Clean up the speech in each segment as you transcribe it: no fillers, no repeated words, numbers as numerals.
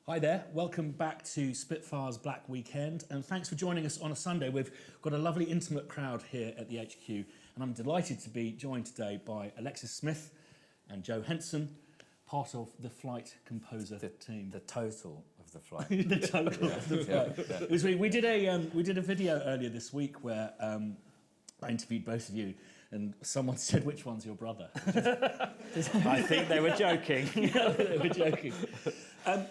Hi there, welcome back to Spitfire's Black Weekend, and thanks for joining us on a Sunday. We've got a lovely intimate crowd here at the HQ, and I'm delighted to be joined today by Alexis Smith and Joe Henson, part of the Flight Composer team. The total of the flight. The total of the flight. Yeah. We did a video earlier this week where I interviewed both of you, and someone said, "Which one's your brother?" I think they were joking. Yeah, they were joking.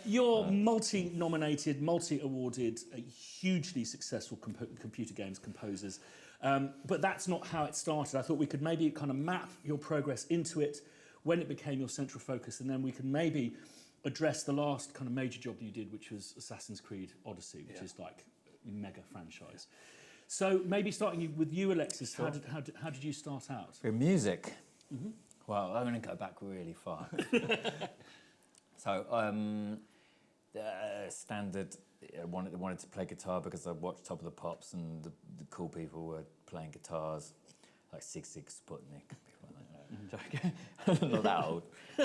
You're multi-nominated, multi-awarded, hugely successful computer games composers. But that's not how it started. I thought we could maybe kind of map your progress into it, when it became your central focus, and then we can maybe address the last kind of major job you did, which was Assassin's Creed Odyssey, which is like a mega franchise. So maybe starting with you, Alexis, Sure. how did you start out? With music? Mm-hmm. Well, I'm going to go back really far. So, standard, I wanted to play guitar because I watched Top of the Pops and the cool people were playing guitars, like Sig Sig Sputnik, people like that. Not that old. So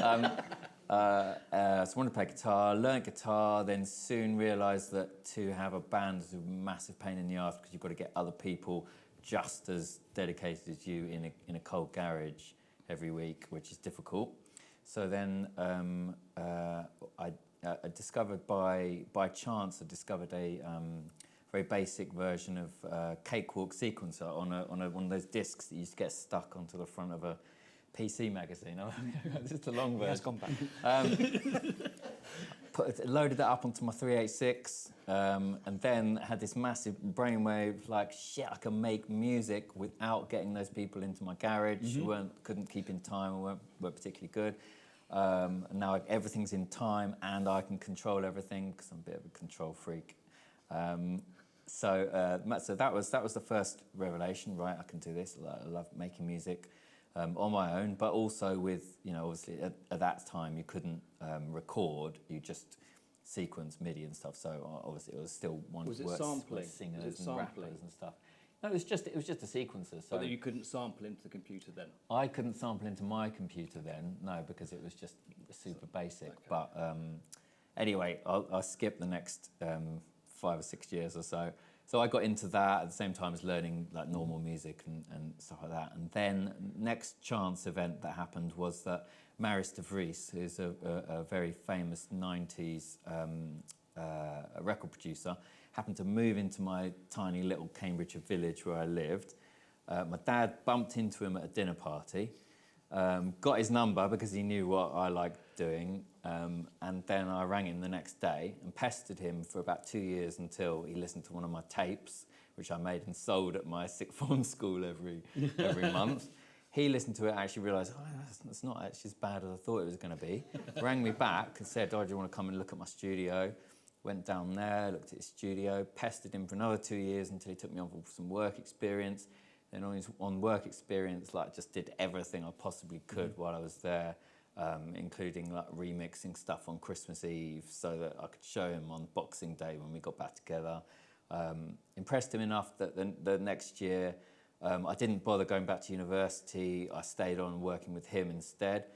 I wanted to play guitar, learned guitar, then soon realised that to have a band is a massive pain in the arse because you've got to get other people just as dedicated as you in a cold garage every week, which is difficult. So then I discovered by chance, a very basic version of Cakewalk Sequencer on one of those discs that used to get stuck onto the front of a PC magazine. Just a long version. It's gone back. Loaded that up onto my 386, and then had this massive brainwave, like, shit, I can make music without getting those people into my garage who couldn't keep in time or weren't particularly good. And now everything's in time and I can control everything because I'm a bit of a control freak. So that was the first revelation, right? I can do this. I love making music on my own, but also with, obviously at that time you couldn't record, you just sequence MIDI and stuff. So obviously it was still one Was it with sampling? singers Was it and sampling? rappers and stuff. No, it was just a sequencer. So But you couldn't sample into the computer then? I couldn't sample into my computer then, no, because it was just super basic. Okay. But anyway, I'll skip the next 5 or 6 years or so. So I got into that at the same time as learning like normal music and stuff like that. And then next chance event that happened was that Maris de Vries, who's a very famous 90s record producer, happened to move into my tiny little Cambridgeshire village where I lived. My dad bumped into him at a dinner party, got his number because he knew what I liked doing, and then I rang him the next day and pestered him for about 2 years until he listened to one of my tapes, which I made and sold at my sixth form school every month. He listened to it and actually realised, that's not actually as bad as I thought it was going to be. Rang me back and said, do you want to come and look at my studio? Went down there, looked at his studio, pestered him for another 2 years until he took me on for some work experience. Then on work experience, like, just did everything I possibly could while I was there, including like remixing stuff on Christmas Eve so that I could show him on Boxing Day when we got back together. Impressed him enough that the next year I didn't bother going back to university. I stayed on working with him instead.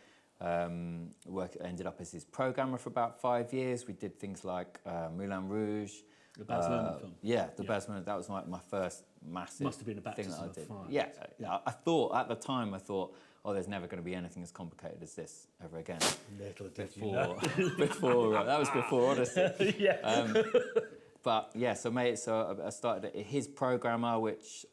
Ended up as his programmer for about 5 years. We did things like Moulin Rouge. The Baz Luhrmann film. Yeah, the Baz Luhrmann. That was my first massive Must have been a thing that I baptism of did. fire. Yeah. I thought at the time, there's never going to be anything as complicated as this ever again. Little did you Before, know. that was before Odyssey. Yeah. But yeah, so I started at his programmer, which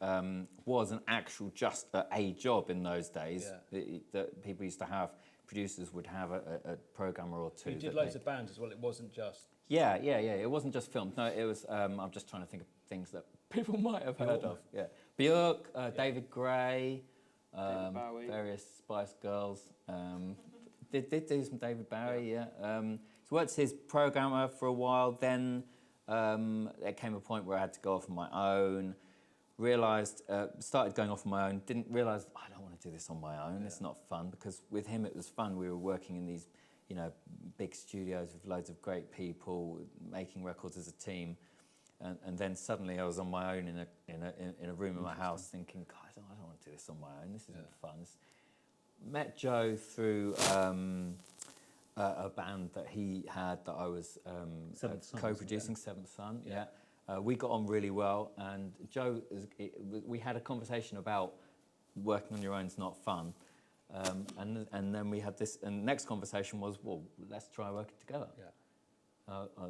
was an actual just a job in those days. Yeah. That people used to have, producers would have a programmer or two. You did loads of bands as well, it wasn't just... Yeah. It wasn't just films. No, it was. I'm just trying to think of things that people might have heard of. Yeah, Björk, David Gray, David Bowie. various Spice Girls. Did do some David Bowie. Yeah. So worked as his programmer for a while. Then there came a point where I had to go off on my own. Started going off on my own. Didn't realise I don't want to do this on my own. Yeah. It's not fun, because with him it was fun. We were working in these, big studios with loads of great people, making records as a team. And then suddenly I was on my own in a room in my house, thinking, God, I don't want to do this on my own. This isn't fun. Met Joe through a band that he had that I was Seventh Son, co-producing, Seventh Son. Yeah. We got on really well, and Joe, we had a conversation about working on your own is not fun, and then we had this, and the next conversation was, well, let's try working together. Yeah.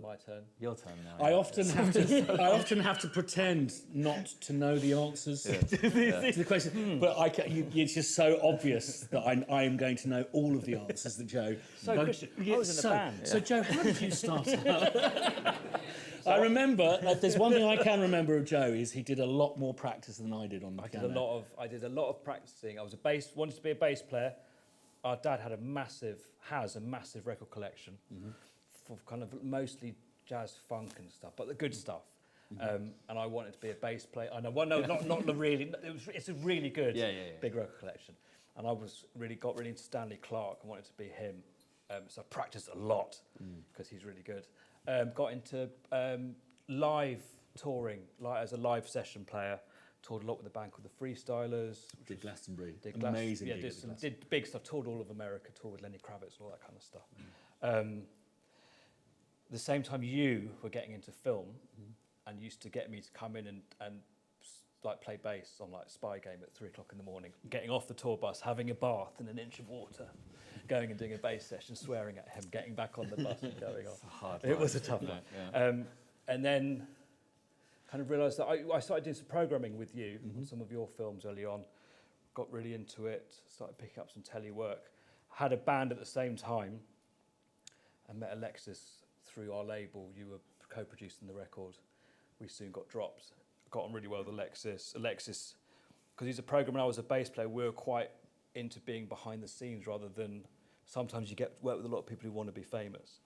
My turn. Your turn now. I yeah. often have to pretend not to know the answers to the question, but it's just so obvious that I am going to know all of the answers that Joe. So, Christian, I was in a band. So Joe, how did you start out? I remember, there's one thing I can remember of Joe is he did a lot more practice than I did on the piano. I did a lot of practicing. I was wanted to be a bass player. Our dad has a massive record collection for kind of mostly jazz, funk and stuff, but the good stuff. And I wanted to be a bass player. I know, well, no, not the really. It's a really good big record collection. And I got really into Stanley Clarke and wanted to be him. So I practiced a lot because he's really good. Got into live touring, like as a live session player. Toured a lot with a band called the Freestylers. Did Glastonbury. Amazing. Yeah, did big stuff. Toured all of America. Toured with Lenny Kravitz and all that kind of stuff. The same time you were getting into film, and used to get me to come in and like play bass on like Spy Game at 3 o'clock in the morning, getting off the tour bus, having a bath in an inch of water, going and doing a bass session, swearing at him, getting back on the bus and going off. It was a tough one. Yeah. And then kind of realised that I started doing some programming with you on some of your films early on, got really into it, started picking up some telly work, had a band at the same time, and met Alexis through our label. You were co-producing the record. We soon got dropped. Got on really well with Alexis. Alexis, because he's a programmer and I was a bass player, we were quite into being behind the scenes rather than, sometimes you work with a lot of people who want to be famous.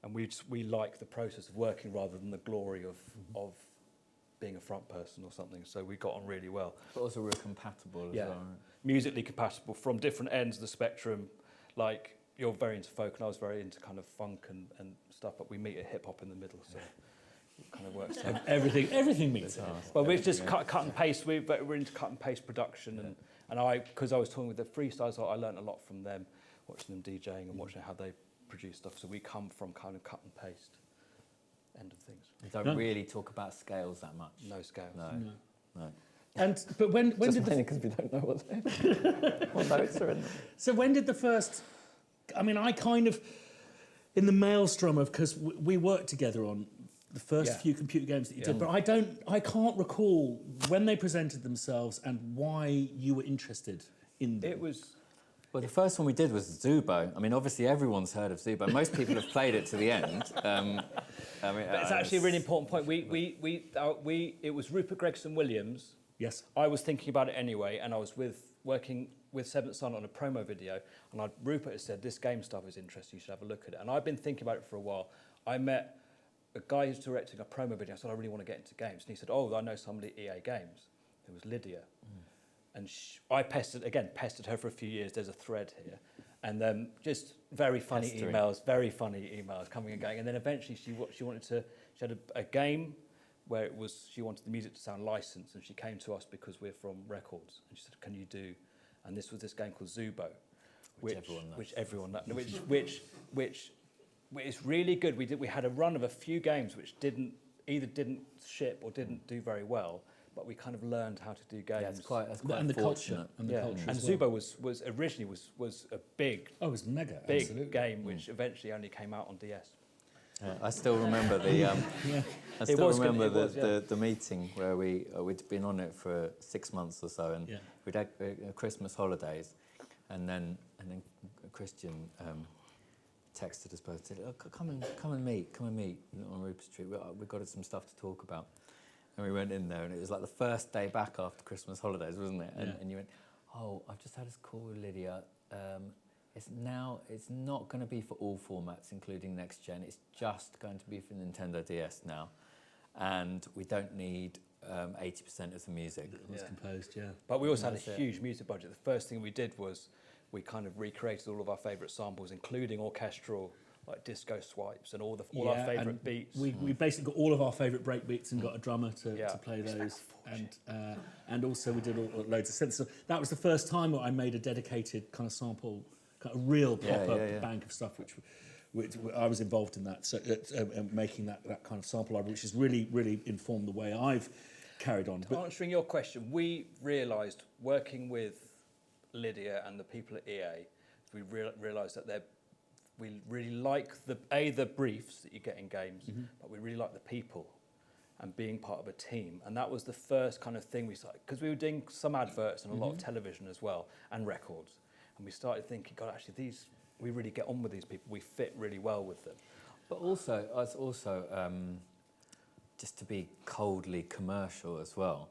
And we like the process of working rather than the glory of being a front person or something. So we got on really well. But also we're compatible as well. Right? Musically compatible from different ends of the spectrum. Like, you're very into folk and I was very into kind of funk and stuff, but we meet at hip hop in the middle, so it kind of works out. Everything meets it. Well, we've just cut and paste. We're into cut and paste production, and because I was talking with the freestyles, I learned a lot from them, watching them DJing and watching how they produce stuff. So we come from kind of cut and paste end of things. We don't really talk about scales that much. No scales. No. But when Just did mainly because we don't know what notes are in them. So when did the first? I mean, I kind of in the maelstrom of, because we worked together on the first few computer games that you did, but I can't recall when they presented themselves and why you were interested in them. It was. Well, the first one we did was Zubo. I mean, obviously everyone's heard of Zubo. Most people have played it to the end. But it's actually a really important point. It was Rupert Gregson-Williams. Yes. I was thinking about it anyway, and I was working with Seventh Son on a promo video, and Rupert had said, this game stuff is interesting, you should have a look at it. And I've been thinking about it for a while. I met a guy who's directing a promo video. I said, I really want to get into games. And he said, I know somebody at EA Games. It was Lydia. And I pestered her for a few years. There's a thread here. And just very funny emails coming and going. And then eventually she had a game where she wanted the music to sound licensed, and she came to us because we're from Records. And she said, can you do, and this was this game called Zubo, which everyone knows, which is really good. We had a run of a few games which either didn't ship or didn't do very well, but we kind of learned how to do games. Yeah, it's quite and the culture. And Zubo was originally a big, it was mega, big absolutely. game, which eventually only came out on DS. Yeah, I still remember the meeting where we'd been on it for 6 months or so, and we'd had Christmas holidays, and then Christian texted us both and said, come and meet on Rupert Street. We've got some stuff to talk about. And we went in there, and it was like the first day back after Christmas holidays, wasn't it? And you went, I've just had this call with Lydia. It's not going to be for all formats, including next gen. It's just going to be for Nintendo DS now, and we don't need 80% of the music. It was composed, But we also had a huge music budget. The first thing we did was we kind of recreated all of our favourite samples, including orchestral, like disco swipes and all our favourite beats. We basically got all of our favourite break beats and got a drummer to play those, and also we did loads of synths. So that was the first time that I made a dedicated kind of sample kind of real proper yeah. bank of stuff, which I was involved in that, so making that kind of sample library, which has really informed the way I've carried on. Answering your question, we realised working with Lydia and the people at EA, we realised that we really like the briefs that you get in games, but we really like the people and being part of a team. And that was the first kind of thing we started, because we were doing some adverts and a lot of television as well, and records. And we started thinking, God, actually, we really get on with these people. We fit really well with them. But also, just to be coldly commercial as well,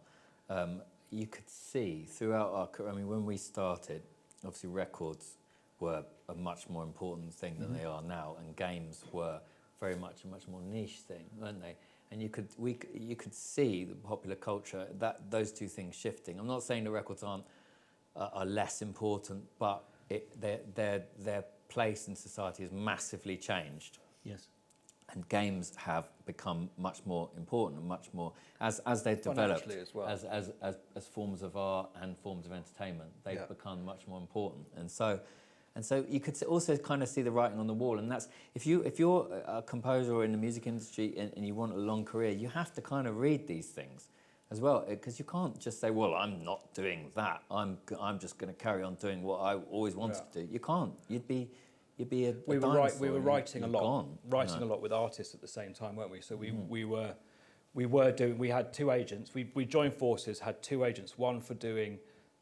you could see throughout our career, I mean, when we started, obviously records were a much more important thing than they are now, and games were very much a much more niche thing, weren't they? And you could see the popular culture, that those two things shifting. I'm not saying the records are less important, but their place in society has massively changed. Yes. And games have become much more important, and much more as they've developed as well. as forms of art and forms of entertainment. They've become much more important, and so you could also kind of see the writing on the wall. And that's if you're a composer or in the music industry and you want a long career, you have to kind of read these things as well, because you can't just say, well, I'm not doing that. I'm just going to carry on doing what I always wanted to do. You can't. You'd be a we were writing a lot, a lot with artists at the same time, weren't we? So we had two agents. We joined forces, had two agents, one for doing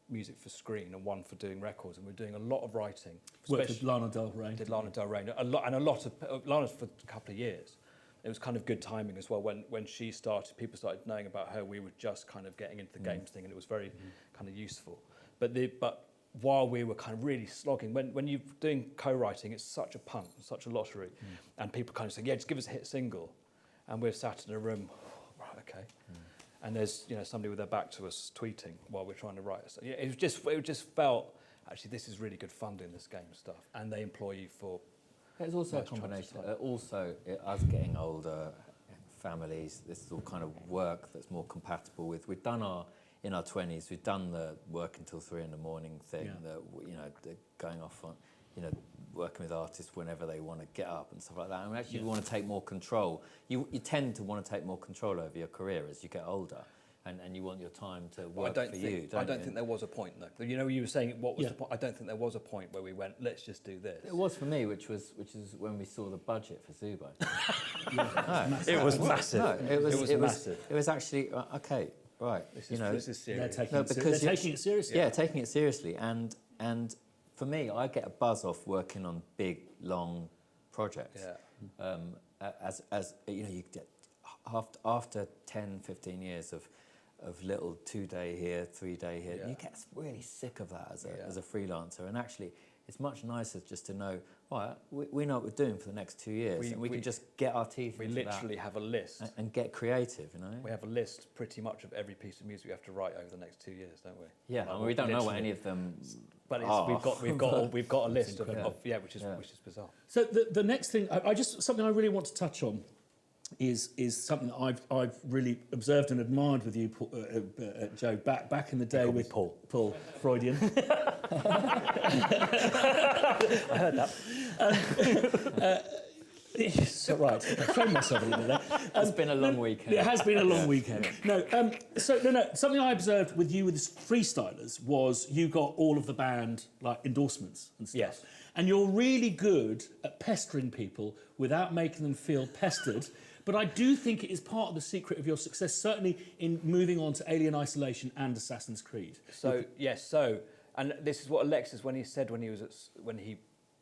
music for screen and one for doing records, and we're doing a lot of writing. Worked with Lana Del Rey. Did Lana Del Rey a lot of Lana's for a couple of years. It was kind of good timing as well. When she started, people started knowing about her. We were just kind of getting into the games thing, and it was very kind of useful. But while we were kind of really slogging, when you're doing co-writing, it's such a punt, such a lottery, and people kind of say, yeah, just give us a hit single, and we're sat in a room, right, okay, and there's somebody with their back to us tweeting while we're trying to write. So, it just felt actually this is really good fun doing this game stuff, and they employ you for. There's also a combination. Us getting older, families. This is all kind of work that's more compatible with. We've done in our 20s. We've done the work until 3 a.m. thing. The going off on, working with artists whenever they want to get up and stuff like that. I mean, actually, you want to take more control. You tend to want to take more control over your career as you get older. And you want your time to work for you. I don't think there was a point, though. You were saying what was the point? I don't think there was a point where we went, let's just do this. It was for me, which is when we saw the budget for Zubo. It was massive. No, it was massive. It was actually okay. Right, this is serious. They're taking it seriously. Yeah, taking it seriously. And for me, I get a buzz off working on big, long projects. Yeah. As you get after 10, 15 years of little 2-day here, 3-day here. Yeah. You get really sick of that as a freelancer. And actually, it's much nicer just to know, right, we know what we're doing for the next 2 years. We can just get our teeth into that. We literally have a list. And get creative, We have a list pretty much of every piece of music we have to write over the next 2 years, don't we? Yeah, we don't know what any of them but we've got a list of which is bizarre. So the next thing, something I really want to touch on is something that I've really observed and admired with you, Joe, back in the day with Paul Freudian. I heard that. Right, I thrown myself into there. It's been a long weekend. It has been a long weekend. Something I observed with you with the freestylers was you got all of the band endorsements and stuff. Yes. And you're really good at pestering people without making them feel pestered. But I do think it is part of the secret of your success, certainly in moving on to Alien Isolation and Assassin's Creed. And this is what Alexis, when he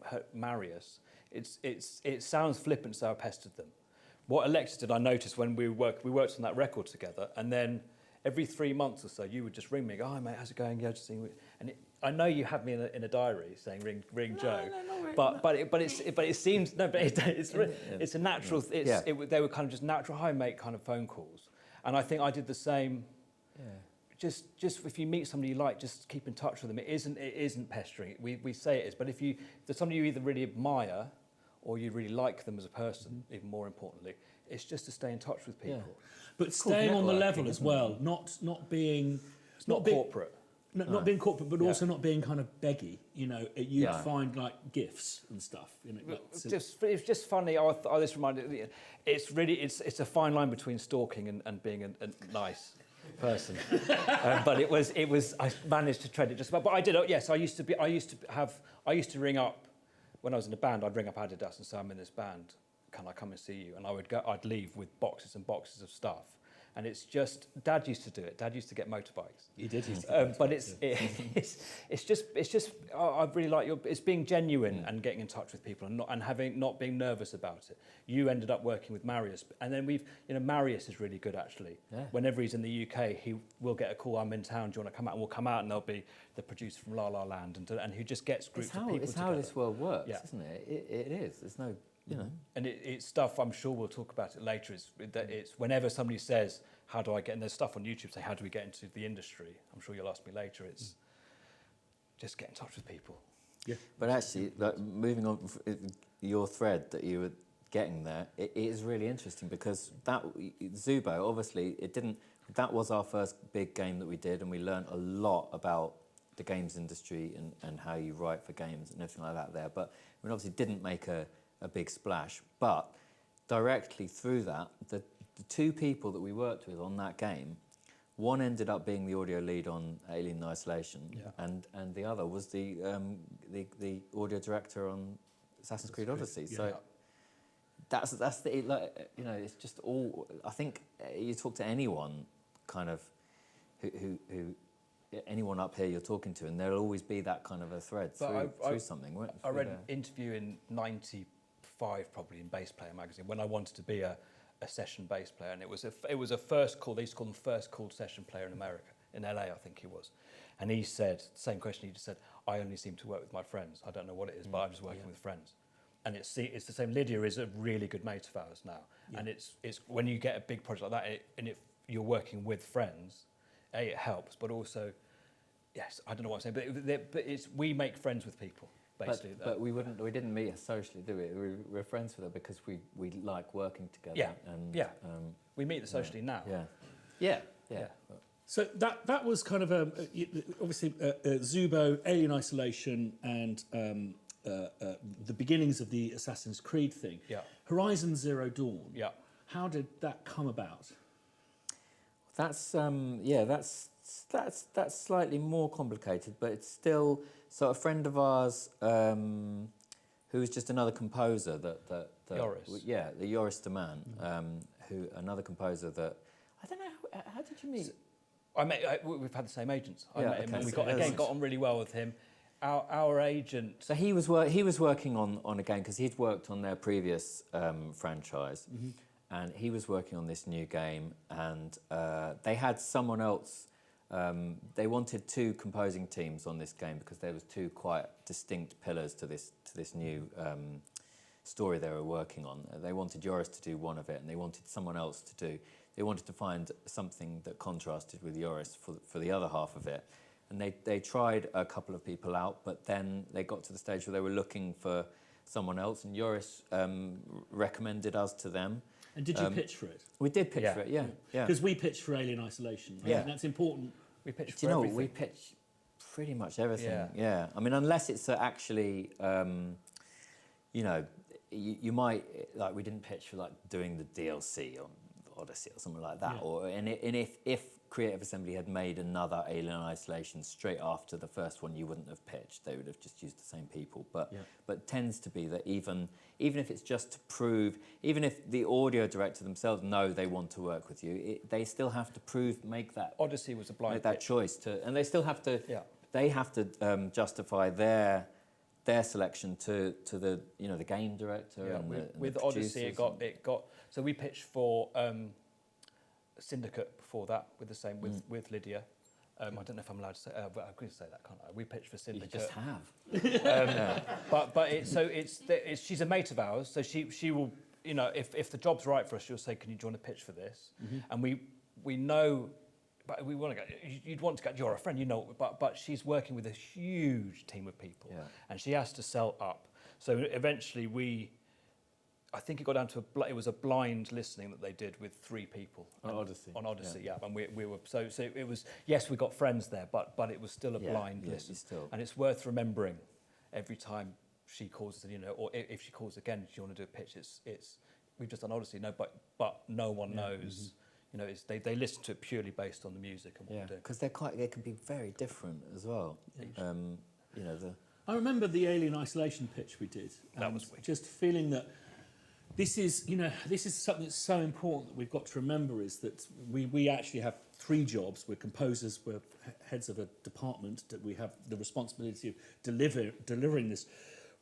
heard Marius, it sounds flippant, so I pestered them. What Alexis did, I noticed when we worked on that record together, and then every 3 months or so, you would just ring me, go, "Hi mate, how's it going? Yeah, just seeing." And I know you have me in a diary saying ring Joe, it seems it's a natural. They were kind of just natural home mate kind of phone calls, and I think I did the same. Yeah. Just if you meet somebody you like, just keep in touch with them. It isn't pestering. We say it is, but if there's somebody you either really admire or you really like them as a person, even more importantly, it's just to stay in touch with people. Yeah. But staying on the level as well, not being... It's not corporate. not being corporate, but also not being kind of beggy. You know, you'd find like gifts and stuff. You know, it's just funny. This reminded. It's a fine line between stalking and being a nice person. But it was. I managed to tread it just about. But I did. Yes, I used to ring up when I was in a band. I'd ring up Adidas and say, I'm in this band. Can I come and see you? And I'd leave with boxes and boxes of stuff. And it's just, Dad used to do it. Dad used to get motorbikes. He did. But it's just. I really like it's being genuine and getting in touch with people and not being nervous about it. You ended up working with Marius, and then Marius is really good actually. Yeah. Whenever he's in the UK, he will get a call. I'm in town. Do you want to come out? And we'll come out, and there'll be the producer from La La Land, and who just gets groups of people together. It's how this world works, isn't it? It is. There's no. You know. And it's stuff, I'm sure we'll talk about it later, it's whenever somebody says, how do I get, and there's stuff on YouTube say, how do we get into the industry? I'm sure you'll ask me later, it's just get in touch with people. Yeah. But actually, like, moving on, your thread that you were getting there, it is really interesting because Zubo, obviously, that was our first big game that we did, and we learned a lot about the games industry and how you write for games and everything like that there. But we obviously didn't make a big splash, but directly through that, the two people that we worked with on that game, one ended up being the audio lead on Alien Isolation, and the other was the audio director on Assassin's Creed Odyssey. So that's the it's just all. I think you talk to anyone, kind of, who anyone up here you're talking to, and there'll always be that kind of a thread through something. I read an interview in '95 probably in Bass Player magazine when I wanted to be a session bass player, and it was a first call. They used to call them first called session player in America, in LA I think he was, and he said same question. He just said, I only seem to work with my friends. I don't know what it is, but I'm just working with friends. And it's the same. Lydia is a really good mate of ours now, and it's when you get a big project like that, and if you're working with friends, it helps, but also. Yes, I don't know what I'm saying, but we make friends with people, basically. But we didn't meet her socially, do we? We're friends with her because we like working together. Yeah, and, we meet socially now. Yeah. So that was kind of obviously Zubo, Alien Isolation, and the beginnings of the Assassin's Creed thing. Yeah. Horizon Zero Dawn. Yeah. How did that come about? That's slightly more complicated, but it's still. So a friend of ours, who is just another composer that Joris. The Joris de Man, who another composer that I don't know. How did you meet? We've had the same agents. I met him, and we got on really well with him. Our agent. So he was working on a game because he'd worked on their previous franchise. Mm-hmm. And he was working on this new game, and they had someone else. They wanted two composing teams on this game because there was two quite distinct pillars to this new story they were working on. They wanted Joris to do one of it, and they wanted someone else to do. They wanted to find something that contrasted with Joris for the other half of it. And they tried a couple of people out, but then they got to the stage where they were looking for someone else, and Joris recommended us to them. And did you pitch for it? We did pitch for it, yeah. Because we pitched for Alien Isolation. Right? Yeah. And that's important. We pitched for everything. We pitch pretty much everything. Yeah. I mean, unless it's actually, you might, like, we didn't pitch for, like, doing the DLC on Odyssey or something like that. Yeah. And if Creative Assembly had made another Alien Isolation straight after the first one, you wouldn't have pitched. They would have just used the same people. But it tends to be that even if it's just to prove, even if the audio director themselves know they want to work with you, they still have to make that. Odyssey was a blind make that pitch. choice and they still have to. Yeah. They have to justify their selection to the the game director. Yeah. And with the Odyssey, it got. So we pitched for Syndicate before that with the same with Lydia. I don't know if I'm allowed to say. But I'm going to say that, can't I? We pitched for Syndicate. You just have. But she's a mate of ours, so she will if the job's right for us, she'll say, "Can you join a pitch for this?" Mm-hmm. And we know, but we want to get. You'd want to get. You're a friend, but she's working with a huge team of people, and she has to sell up. So eventually I think it got down to it was a blind listening that they did with 3 people On Odyssey. On Odyssey, yeah. And we were so it was, yes, we got friends there, but it was still a blind listen. Still. And it's worth remembering every time she calls us, or if she calls again, do you want to do a pitch? It's we've just done Odyssey, no, but no one knows. They listen to it purely based on the music and what we're doing. Because they can be very different as well. I remember the Alien Isolation pitch we did. That was wicked. Just feeling that this is something that's so important that we've got to remember, is that we actually have 3 jobs. We're composers, we're heads of a department, that we have the responsibility of delivering this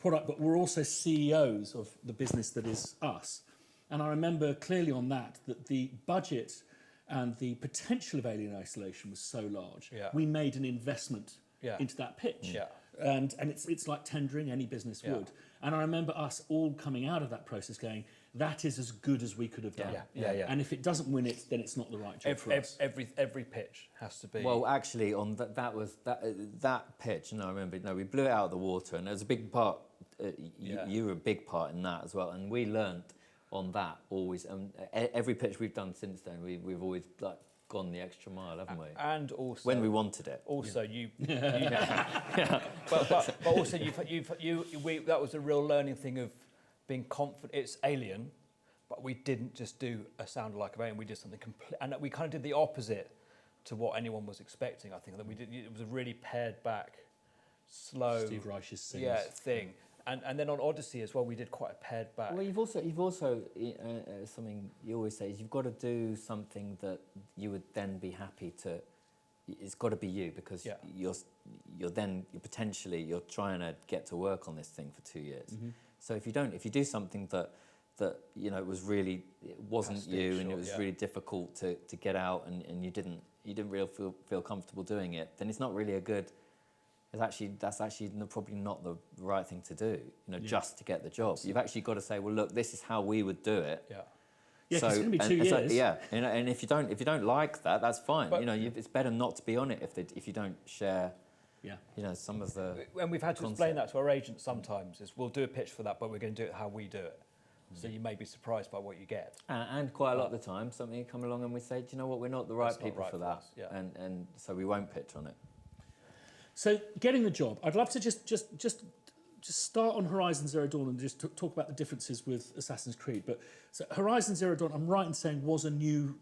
product, but we're also CEOs of the business that is us. And I remember clearly on that the budget and the potential of Alien Isolation was so large. Yeah. We made an investment into that pitch. Yeah. And it's like tendering, any business would. And I remember us all coming out of that process going, that is as good as we could have done. Yeah. And if it doesn't win it, then it's not the right job for us. Every pitch has to be. Well, actually, on that pitch, and I remember, we blew it out of the water, and there was a big part. You were a big part in that as well, and we learnt on that always. Every pitch we've done since then, we've always gone the extra mile, haven't we? And also when we wanted it. Also, but also that was a real learning thing of being confident. It's Alien, but we didn't just do a sound like Alien. We did something complete, and we kind of did the opposite to what anyone was expecting. I think that we did. It was a really pared back, slow, Steve Reich's sings. thing. And then on Odyssey as well, we did quite a pared back. Well, you've also something you always say is you've got to do something that you would then be happy to. It's got to be you, because you're trying to get to work on this thing for 2 years. Mm-hmm. So if you do something that it wasn't you, and it was really difficult to get out, and you didn't really feel comfortable doing it, then it's not really a good. That's actually probably not the right thing to do, just to get the job. You've actually got to say, well, look, this is how we would do it. Yeah, because it's going to be 2 years. And if you don't like that, that's fine. But, it's better not to be on it if you don't share. Yeah. Some of the. And we've had to explain that to our agents sometimes. Is we'll do a pitch for that, but we're going to do it how we do it. So you may be surprised by what you get. And quite a lot of the time, something come along and we say, do you know what, we're not the right people for that, and so we won't pitch on it. So getting the job, I'd love to just start on Horizon Zero Dawn and just talk about the differences with Assassin's Creed. But so Horizon Zero Dawn, I'm right in saying, was a new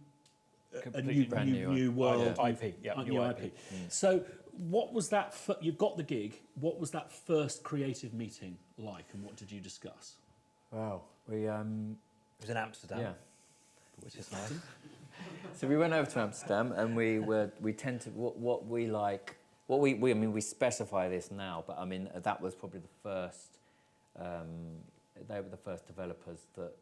world IP, new IP. So what was that? You got the gig. What was that first creative meeting like, and what did you discuss? Wow, it was in Amsterdam. Yeah, which is nice. So we went over to Amsterdam, and we tend to what we like. We specify this now, but that was probably the first. They were the first developers that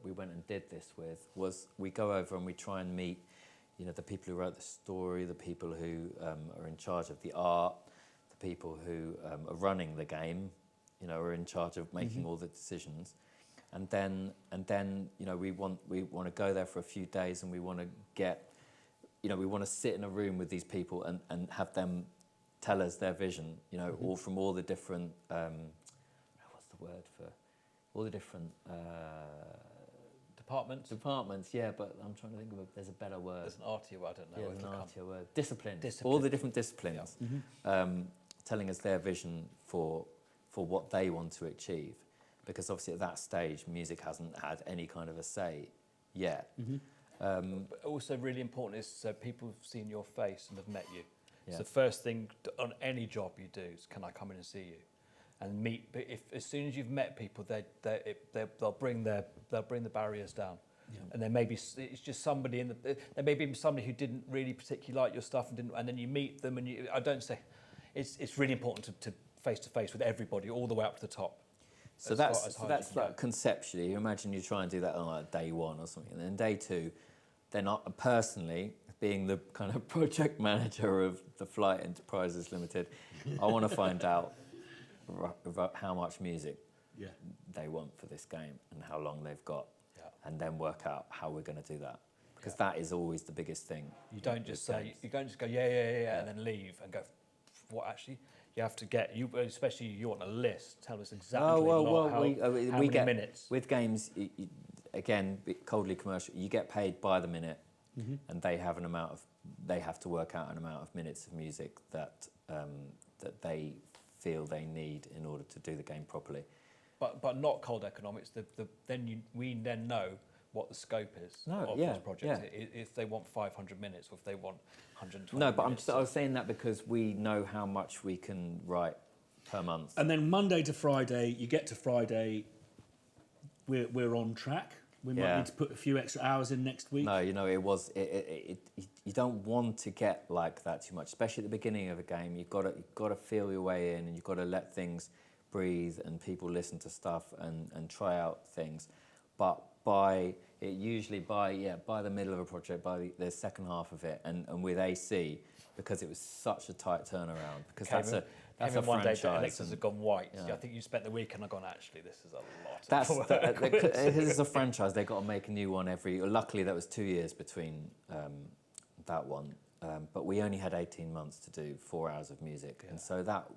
we went and did this with. Was we go over and we try and meet, the people who wrote the story, the people who are in charge of the art, the people who are running the game, are in charge of making all the decisions, and then we want to go there for a few days, and we want to get. We want to sit in a room with these people and have them tell us their vision, all from all the different, what's the word for, all the different... Departments, yeah, but I'm trying to think of there's a better word. There's an artier word, I don't know. Yeah, there's an artier word. Disciplines. All the different disciplines, telling us their vision for what they want to achieve. Because obviously at that stage, music hasn't had any kind of a say yet. Mm-hmm. But also really important is so people have seen your face and have met you. Yeah. So the first thing on any job you do is, can I come in and see you, and meet? But if as soon as you've met people, they'll bring the barriers down. Yeah. And there may be it's just somebody there may be somebody who didn't really particularly like your stuff and then you meet them, and I don't say it's really important to face with everybody all the way up to the top. So that's like conceptually. You imagine you try and do that on like day one or something, and then day two. Then personally, being the kind of project manager of the Flight Enterprises Limited, I want to find out how much music they want for this game and how long they've got, and then work out how we're going to do that. Because that is always the biggest thing. You don't just say, you don't just go, yeah, and then leave and go, what actually? You have to get especially you want a list. Tell us exactly how many minutes. With games, again, coldly commercial. You get paid by the minute, and they have to work out an amount of minutes of music that that they feel they need in order to do the game properly. But not cold economics. We then know what the scope is of this project. If they want 500 minutes or if they want 120 No, but minutes. I was saying that because we know how much we can write per month. And then Monday to Friday, you get to Friday, we're on track. We might need to put a few extra hours in next week. No, you don't want to get like that too much, especially at the beginning of a game. You've got to feel your way in, and you've got to let things breathe and people listen to stuff and try out things. But by the middle of a project, by the second half of it, and with AC, because it was such a tight turnaround, because that's a one day franchise. the Alexis had gone white. Yeah. I think you spent the week and I've gone, actually, this is a lot of work. This is a franchise. They've got to make a new one luckily, that was 2 years between that one. But we only had 18 months to do 4 hours of music. And so that,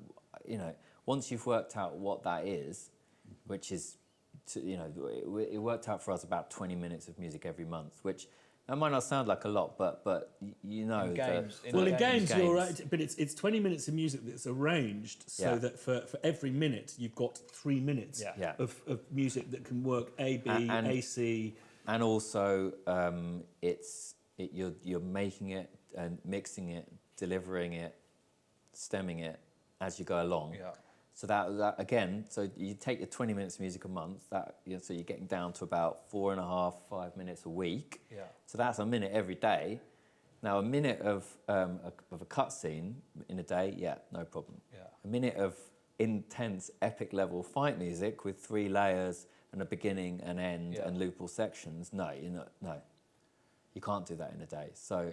once you've worked out what that is, which is, it worked out for us about 20 minutes of music every month, which that might not sound like a lot, but in games, you're right, but it's 20 minutes of music that's arranged so that for every minute you've got 3 minutes of music that can work A, B, AC. And also you're making it and mixing it, delivering it, stemming it as you go along. Yeah. So that again, so you take your 20 minutes of music a month, so you're getting down to about 4.5, 5 minutes a week. Yeah. So that's a minute every day. Now a minute of a cutscene in a day, no problem. Yeah. A minute of intense epic level fight music with 3 layers and a beginning, an end, and loopable sections. No, you can't do that in a day. So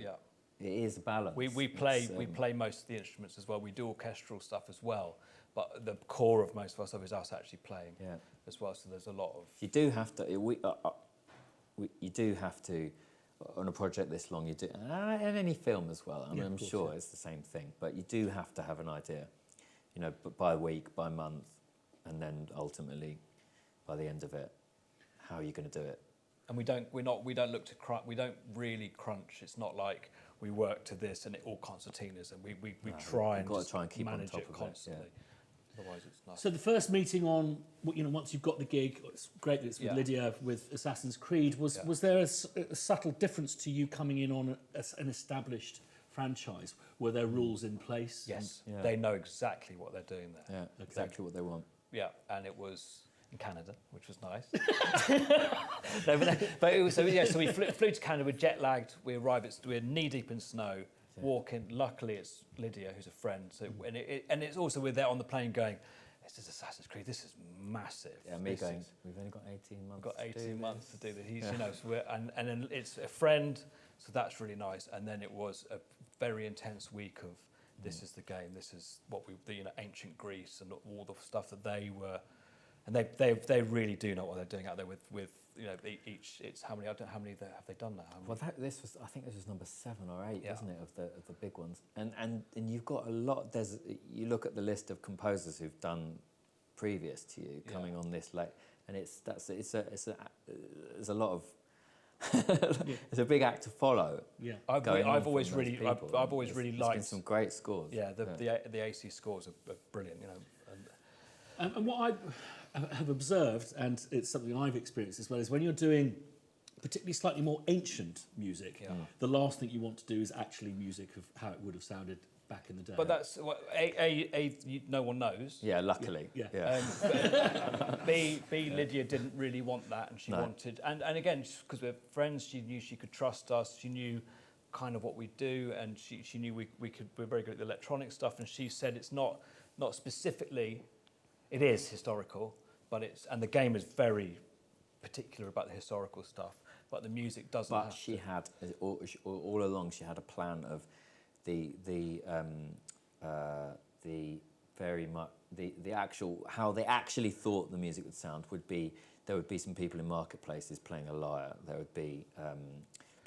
it is a balance. We play most of the instruments as well. We do orchestral stuff as well. But the core of most of our stuff is us actually playing as well. So there's a lot of... You do have to... you do have to, on a project this long, you do... And any film as well. I mean, I'm sure it's the same thing. But you do have to have an idea, by week, by month, and then ultimately, by the end of it, how are you going to do it? And we don't look to crunch. We don't really crunch. It's not like we work to this and it all concertinas, and we try and keep manage on top it of constantly. It, Otherwise, it's nice. So the first meeting on, once you've got the gig, it's great that it's with Lydia with Assassin's Creed. Was there a subtle difference to you coming in on an established franchise? Were there rules in place? Yes, they know exactly what they're doing there. Yeah, exactly what they want. Yeah, and it was in Canada, which was nice. So we flew to Canada. We're jet lagged. We arrived. We're knee deep in snow. Walking. Luckily, it's Lydia who's a friend. So and it's also we're there on the plane going, this is Assassin's Creed. This is massive. Yeah, we've only got 18 months. We've got 18 months to do this. He's so and then it's a friend. So that's really nice. And then it was a very intense week of this is the game. This is what ancient Greece and all the stuff that they were. And they really do know what they're doing out there with each. It's how many have they done now? Well, I think this was number 7 or 8, isn't it, of the big ones? And you've got a lot. You look at the list of composers who've done previous to you coming on this late, and there's a lot of it's a big act to follow. Yeah, I've always really liked been some great scores. Yeah, the AC scores are brilliant. And what I have observed, and it's something I've experienced as well, is when you're doing particularly slightly more ancient music, the last thing you want to do is actually music of how it would have sounded back in the day. But that's what no one knows. Yeah, luckily. B, Lydia didn't really want that, and she wanted, and again, because we're friends, she knew she could trust us. She knew kind of what we do, and she knew we're very good at the electronic stuff. And she said it's not specifically. It is historical, and the game is very particular about the historical stuff, but the music doesn't. But she had all along. She had a plan of the very much the actual how they actually thought the music would sound would be there would be some people in marketplaces playing a lyre. There would be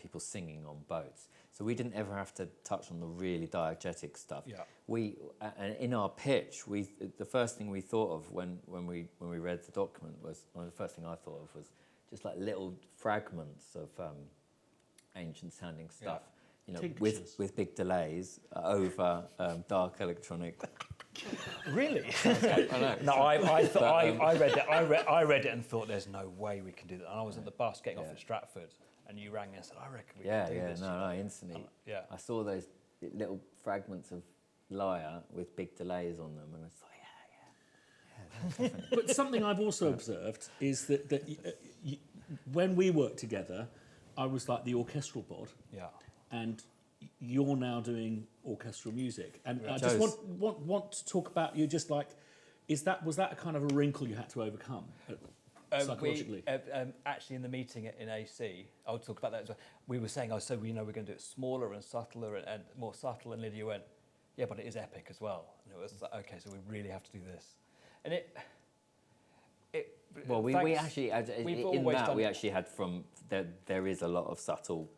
people singing on boats. So we didn't ever have to touch on the really diegetic stuff. Yeah. And in our pitch, the first thing we thought of when we read the document was, well, the first thing I thought of was just like little fragments of ancient sounding stuff, you know, with big delays over dark electronic. Really? I know. No, I read it and thought, there's no way we can do that. And I was on the bus getting off at Stratford, and you rang me and said, I reckon we can do this. No, instantly. I saw those little fragments of lyre with big delays on them, and I thought, definitely. But something I've also observed is that when we worked together, I was like the orchestral bod, and you're now doing orchestral music, and I just want to talk about you. Just like, was that a kind of a wrinkle you had to overcome psychologically? Actually, in the meeting in AC, I'll talk about that as well. We were saying, so we know we're going to do it smaller and subtler and more subtle, and Lydia went, yeah, but it is epic as well. And it was like, okay, so we really have to do this, and Well, we actually we actually had from there is a lot of subtle,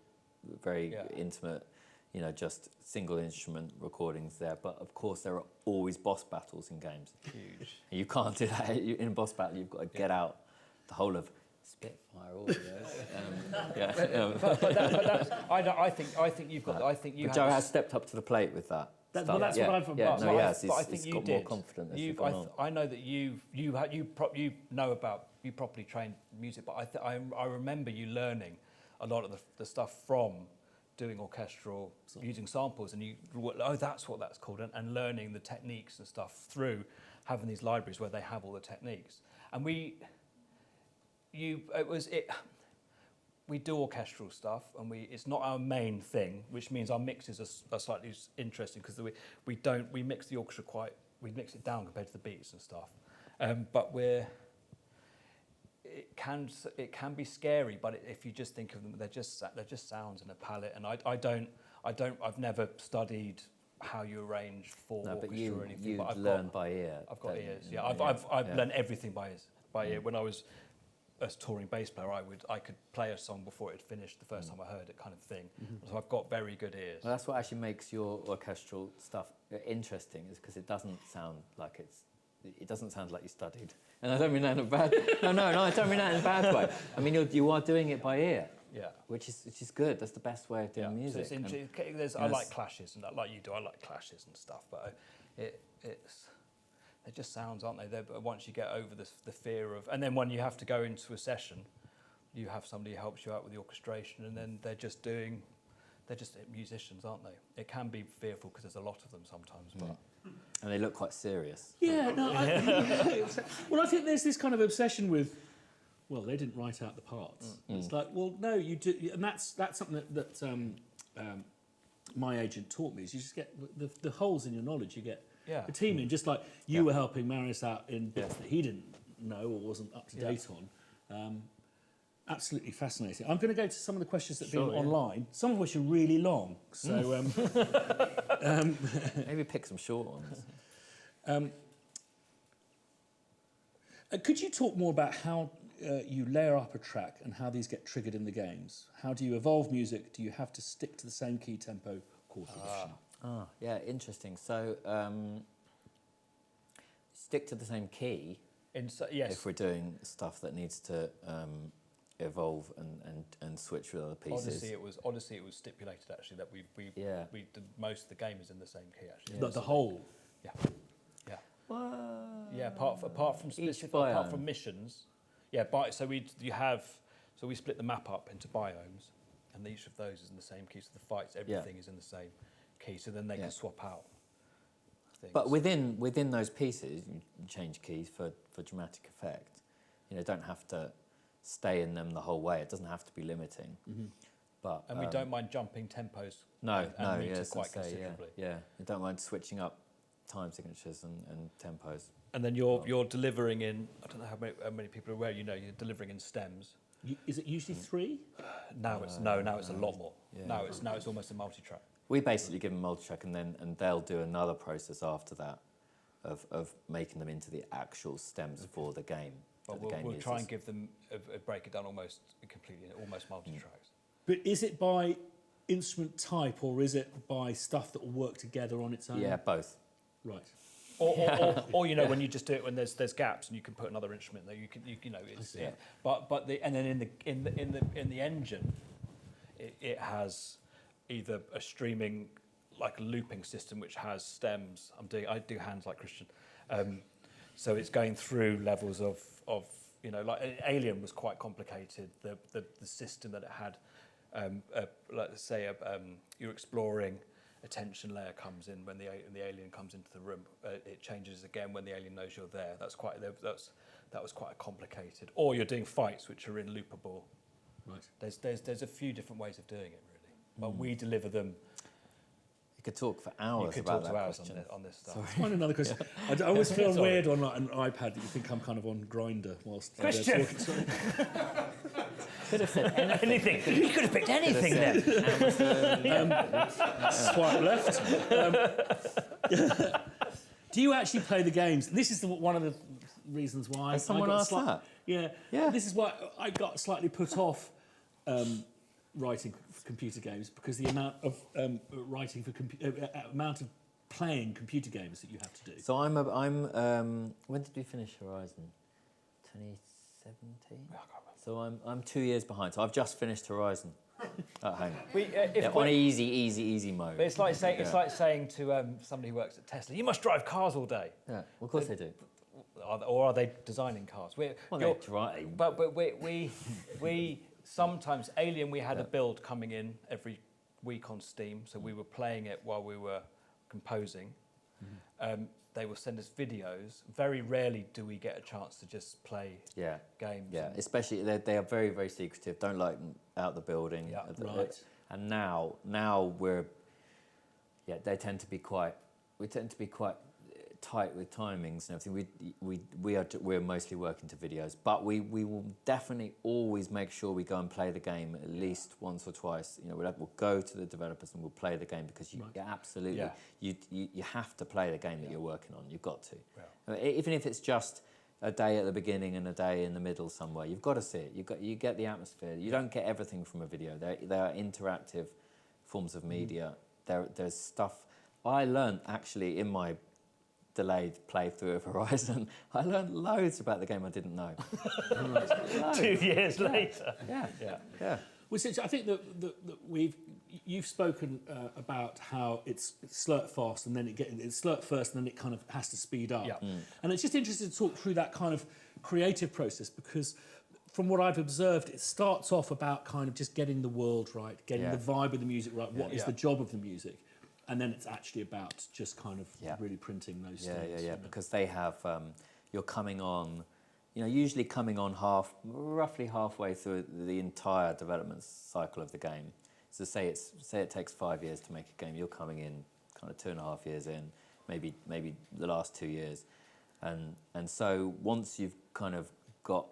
very intimate, you know, just single instrument recordings there. But of course, there are always boss battles in games. Huge. And you can't do that in a boss battle. You've got to get out the whole of Spitfire audio. I think you've got. I think you. But Joe has stepped up to the plate with that. That's what I've. But I think he's you got did. more confident as you've gone on. I know that you know about, you properly trained music, but I remember you learning a lot of the stuff from doing orchestral, using samples, and that's what that's called, and learning the techniques and stuff through having these libraries where they have all the techniques. And we do orchestral stuff, and it's not our main thing, which means our mixes are slightly interesting because we mix the orchestra we mix it down compared to the beats and stuff. But it can be scary, but if you just think of them, they're just sounds in a palette. And I've never studied how you arrange for orchestra or anything. But I've learned by ear. I've got ears. Yeah, I've learned everything by ear. When I was a touring bass player, I could play a song before it had finished the first time I heard it, kind of thing. So I've got very good ears. Well, that's what actually makes your orchestral stuff interesting, is because it doesn't sound like you studied. And I don't mean that in a bad. No, I don't mean that in a bad way. I mean you are doing it by ear. Yeah. Which is good. That's the best way of doing music. So I like clashes, and like you do, I like clashes and stuff. But they're just sounds, aren't they? But once you get over the fear of, and then when you have to go into a session, you have somebody who helps you out with the orchestration, and then they're just musicians, aren't they? It can be fearful because there's a lot of them sometimes, but. And they look quite serious. Yeah, no. I think there's this kind of obsession with, well, they didn't write out the parts. It's like, well, no, you do, and that's something that my agent taught me. Is you just get the holes in your knowledge. You get a team in, just like you were helping Marius out in bits that he didn't know or wasn't up to date on. Absolutely fascinating. I'm going to go to some of the questions that have been online, some of which are really long. So maybe pick some short ones. Could you talk more about how you layer up a track and how these get triggered in the games? How do you evolve music? Do you have to stick to the same key, tempo, chord progression? Yeah, interesting. So stick to the same key. Yes. If we're doing stuff that needs to evolve and switch with other pieces. Odyssey. It was stipulated actually that most of the game is in the same key actually. The whole. Yeah. Yeah. Apart from missions. Yeah. So we split the map up into biomes, and each of those is in the same key. So the fights, everything is in the same key. So then they can swap out things. But within those pieces, you change keys for dramatic effect. You know, don't have to stay in them the whole way. It doesn't have to be limiting. But we don't mind jumping tempos. Quite considerably. Yeah, we don't mind switching up time signatures and tempos. And then you're delivering in. I don't know how many people are aware. You know, you're delivering in stems. Is it usually 3? Now it's a lot more. Yeah. Now it's almost a multi-track. We basically give them multi-track, and they'll do another process after that of making them into the actual stems for the game. But we'll try and give them break it down almost completely, almost multi-tracks. But is it by instrument type or is it by stuff that will work together on its own? Yeah, both. Right. Or you know, when you just do it when there's gaps and you can put another instrument there, you know it's see. but and then in the engine, it has either a streaming, like a looping system which has stems. I do hands like Christian, so it's going through levels of you know, like Alien was quite complicated. The system that it had, let's say you're exploring. A tension layer comes in when the alien comes into the room. It changes again when the alien knows you're there. That was quite complicated. Or you're doing fights which are in loopable. Right. There's a few different ways of doing it really, but we deliver them. You could talk for hours You could about talk that to hours question. on this stuff. Sorry. Find another question. I always feel weird on like an iPad that you think I'm kind of on Grindr whilst Christian! talking. Could have said Anything. You could have picked anything then. Swipe left. Do you actually play the games? This is one of the reasons why Has someone asked that? Yeah. Yeah. This is why I got slightly put off writing for computer games, because the amount of writing for amount of playing computer games that you have to do. So when did we finish Horizon? 2017. So I'm 2 years behind. So I've just finished Horizon at home. On easy mode. But it's like saying to somebody who works at Tesla, you must drive cars all day. Yeah, well, of course they do. Or are they designing cars? They drive. But we sometimes Alien. We had a build coming in every week on Steam, so we were playing it while we were composing. They will send us videos. Very rarely do we get a chance to just play games. Yeah, especially they are very, very secretive. Don't let them out the building. Yeah, right. And now they tend to be quite. We tend to be quite tight with timings and everything. We're mostly working to videos, but we will definitely always make sure we go and play the game at least once or twice. You know, we'll go to the developers and we'll play the game, because you absolutely you have to play the game that you're working on. You've got to, even if it's just a day at the beginning and a day in the middle somewhere. You've got to see it. You get the atmosphere. You don't get everything from a video. They are interactive forms of media. There's stuff I learned actually in my delayed playthrough of Horizon. I learned loads about the game I didn't know. 2 years later. Yeah. Well, I think that you've spoken about how it's slurp fast and then it's slurp first and then it kind of has to speed up. Yeah. And it's just interesting to talk through that kind of creative process, because from what I've observed, it starts off about kind of just getting the world right, getting the vibe of the music right, what is the job of the music. And then it's actually about just kind of really printing those things. Yeah, because they have, you're coming on, usually coming on roughly halfway through the entire development cycle of the game. So say it takes 5 years to make a game, you're coming in kind of 2.5 years in, maybe the last 2 years. And so once you've kind of got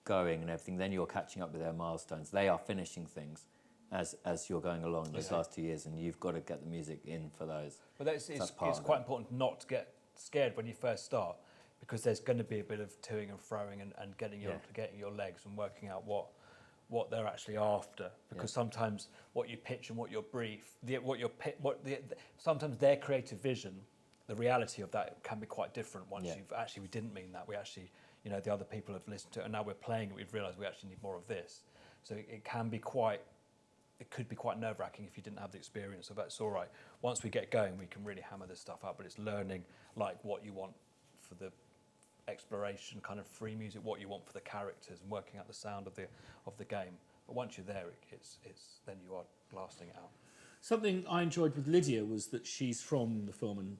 going and everything, then you're catching up with their milestones. They are finishing things as you're going along these last 2 years, and you've got to get the music in for those. But it's quite important not to get scared when you first start, because there's going to be a bit of toing and froing and getting your legs and working out what they're actually after. Because sometimes what you pitch and what you brief, sometimes their creative vision, the reality of that can be quite different. Once we didn't mean that. We actually, the other people have listened to it, and now we're playing it. We've realised we actually need more of this. So it can be quite. It could be quite nerve-wracking if you didn't have the experience of that. It's all right. Once we get going, we can really hammer this stuff out. But it's learning like what you want for the exploration, kind of free music, what you want for the characters, and working out the sound of the game. But once you're there, it's then you are blasting it out. Something I enjoyed with Lydia was that she's from the film and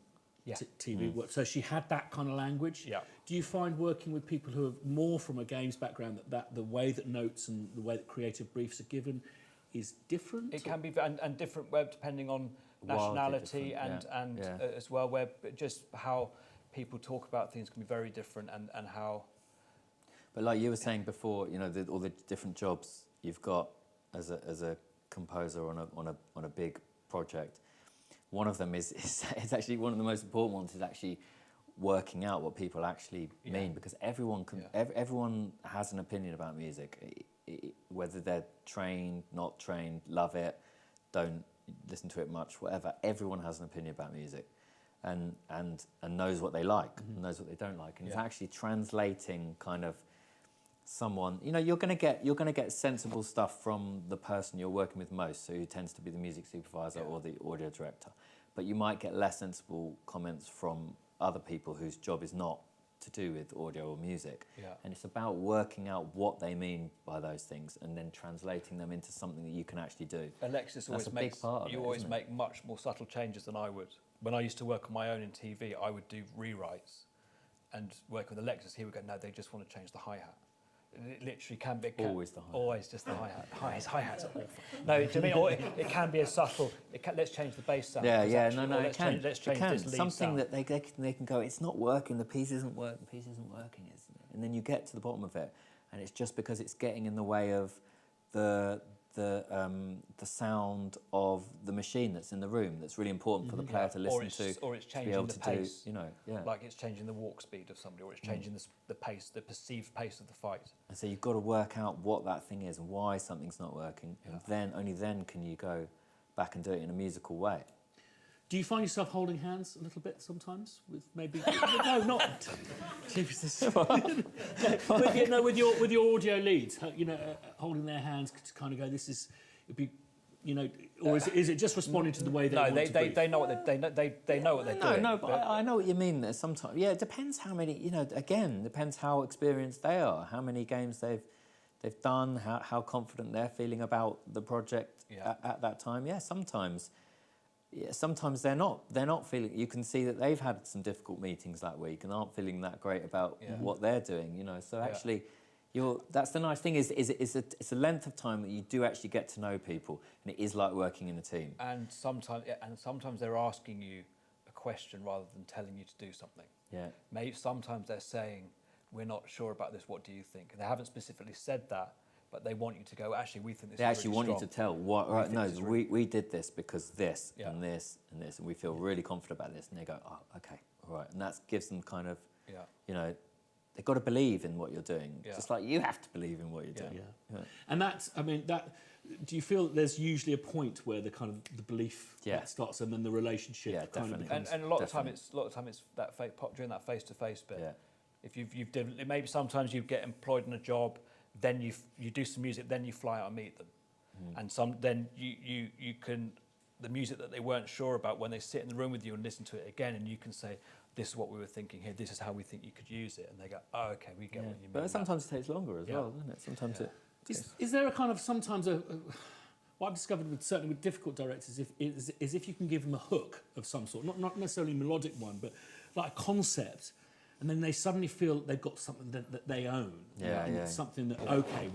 TV, so she had that kind of language. Yeah. Do you find working with people who are more from a games background that the way that notes and the way that creative briefs are given is different? It can be, and different depending on nationality and as well, where just how people talk about things can be very different, and how. But like you were saying before, all the different jobs you've got as a composer on a big project. One of them is it's actually one of the most important ones is actually working out what people actually mean, because everyone has an opinion about music. whether they're trained, not trained, love it, don't listen to it much, whatever. Everyone has an opinion about music, and knows what they like, and knows what they don't like, and it's actually translating kind of someone. You know, you're going to get sensible stuff from the person you're working with most, so who tends to be the music supervisor or the audio director, but you might get less sensible comments from other people whose job is not to do with audio or music. And it's about working out what they mean by those things and then translating them into something that you can actually do. Alexis always makes, big part of you always make much more subtle changes than I would. When I used to work on my own in TV, I would do rewrites, and work with Alexis, he would go, no, they just want to change the hi-hat. It literally can be always the hi-hat. Always just the hi-hat. His hi-hats are awful. No, do you mean or it can be as subtle? Let's change the bass sound. Yeah, Let's change this lead something sound. that they can go. It's not working. The piece isn't working. The piece isn't working. And then you get to the bottom of it, and it's just because it's getting in the way of the sound of the machine that's in the room. That's really important for the player to listen to. Or it's changing to be able the to pace. do, like it's changing the walk speed of somebody, or it's changing the pace, the perceived pace of the fight. And so you've got to work out what that thing is and why something's not working, and only then can you go back and do it in a musical way. Do you find yourself holding hands a little bit sometimes with maybe no, not with your audio leads, holding their hands to kind of go, this is, it'd be, or is it just responding to the way they want to be? They know what they know what they're doing. No, but I know what you mean there. Sometimes, it depends how many. Again, depends how experienced they are, how many games they've done, how confident they're feeling about the project at that time. Sometimes they're not feeling. You can see that they've had some difficult meetings that week and aren't feeling that great about what they're doing. So actually. That's the nice thing it's a length of time that you do actually get to know people, and it is like working in a team. And sometimes they're asking you a question rather than telling you to do something. Maybe sometimes they're saying, "We're not sure about this. What do you think?" They haven't specifically said that, but they want you to go. Actually, we think this. They is actually really want strong. you to tell what. Right? No, we did this because this and this and this, and we feel really confident about this. And they go, "Oh, okay, all right," and that gives them kind of, they've got to believe in what you're doing, just like you have to believe in what you're doing. And do you feel that there's usually a point where the kind of the belief starts, and then the relationship kind of becomes... And a lot of time it's that during that face-to-face bit. If you've done, maybe sometimes you get employed in a job, then you do some music, then you fly out and meet them, and then you can, the music that they weren't sure about, when they sit in the room with you and listen to it again, and you can say, this is what we were thinking here, this is how we think you could use it, and they go, oh, okay, we get what you mean. But sometimes it takes longer as well, doesn't it? Sometimes it... Is there a kind of sometimes what I've discovered certainly with difficult directors is if you can give them a hook of some sort, not necessarily a melodic one, but like a concept, and then they suddenly feel they've got something that they own. Something that, okay,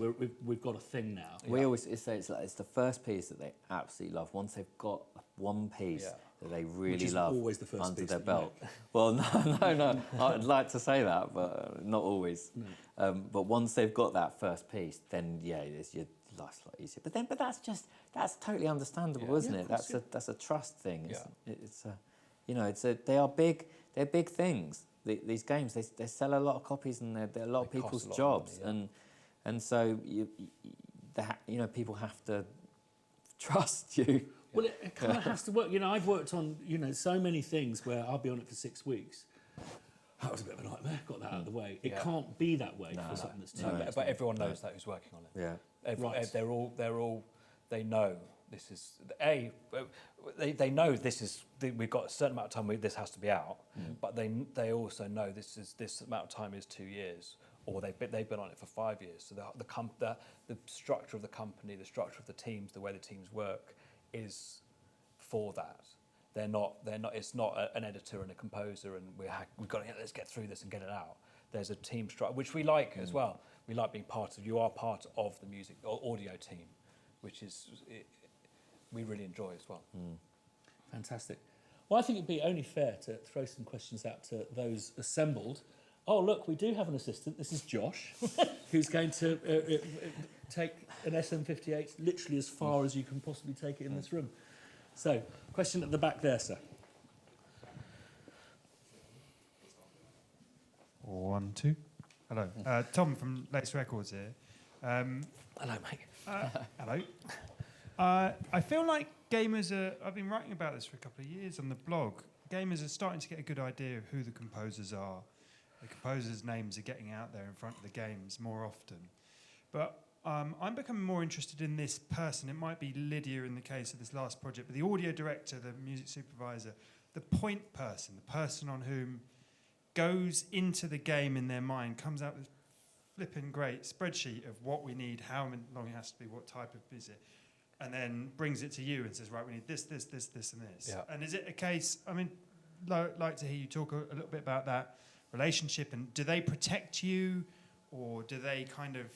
we've got a thing now. We always say it's the first piece that they absolutely love. Once they've got one piece that they really love always the first under piece their belt. Well, no. I'd like to say that, but not always. No. But once they've got that first piece, then your life's a lot easier. But that's totally understandable, isn't it? That's a trust thing. They're big things. These games, they sell a lot of copies, and they're a lot of people's jobs, and so people have to trust you. Well, it kind of has to work. I've worked on so many things where I'll be on it for 6 weeks. That was a bit of a nightmare. Got that out of the way. It can't be that way for something that's 2 years. But everyone knows that who's working on it. They know this is they know this is we've got a certain amount of time this has to be out, but they also know this amount of time is 2 years, or they've been on it for 5 years. So the structure of the company, the structure of the teams, the way the teams work is for that. They're not. It's not an editor and a composer, and we've got to let's get through this and get it out. There's a team structure, which we like as well. We like being part of. You are part of the music or audio team, which is we really enjoy as well. Fantastic. Well, I think it'd be only fair to throw some questions out to those assembled. Oh, look, we do have an assistant. This is Josh, who's going to take an SM58 literally as far as you can possibly take it in this room. So, question at the back there, sir. 1, 2. Hello. Tom from Latest Records here. Hello, mate. Hello. I feel like gamers are... I've been writing about this for a couple of years on the blog. Gamers are starting to get a good idea of who the composers are. The composers' names are getting out there in front of the games more often. But I'm becoming more interested in this person. It might be Lydia in the case of this last project, but the audio director, the music supervisor, the point person, the person on whom goes into the game in their mind, comes out with flipping great spreadsheet of what we need, how long it has to be, what type of visit, and then brings it to you and says, right, we need this, this, this, this, and this. Yeah. And is it a case, I mean, like to hear you talk a little bit about that relationship, and do they protect you, or do they kind of,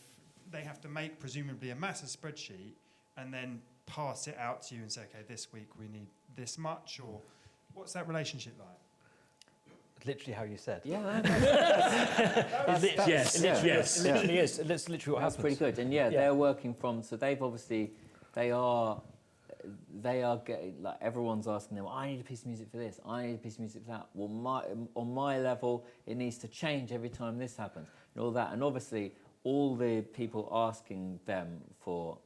they have to make presumably a massive spreadsheet and then pass it out to you and say, okay, this week we need this much, or what's that relationship like? Literally how you said. Yeah, Yes, yes. It literally is. It's literally what that's happens. pretty good. And yeah, they're working from. So they've obviously, they are getting, like, everyone's asking them, I need a piece of music for this. I need a piece of music for that. Well, on my level, it needs to change every time this happens, and all that. And obviously, all the people asking them for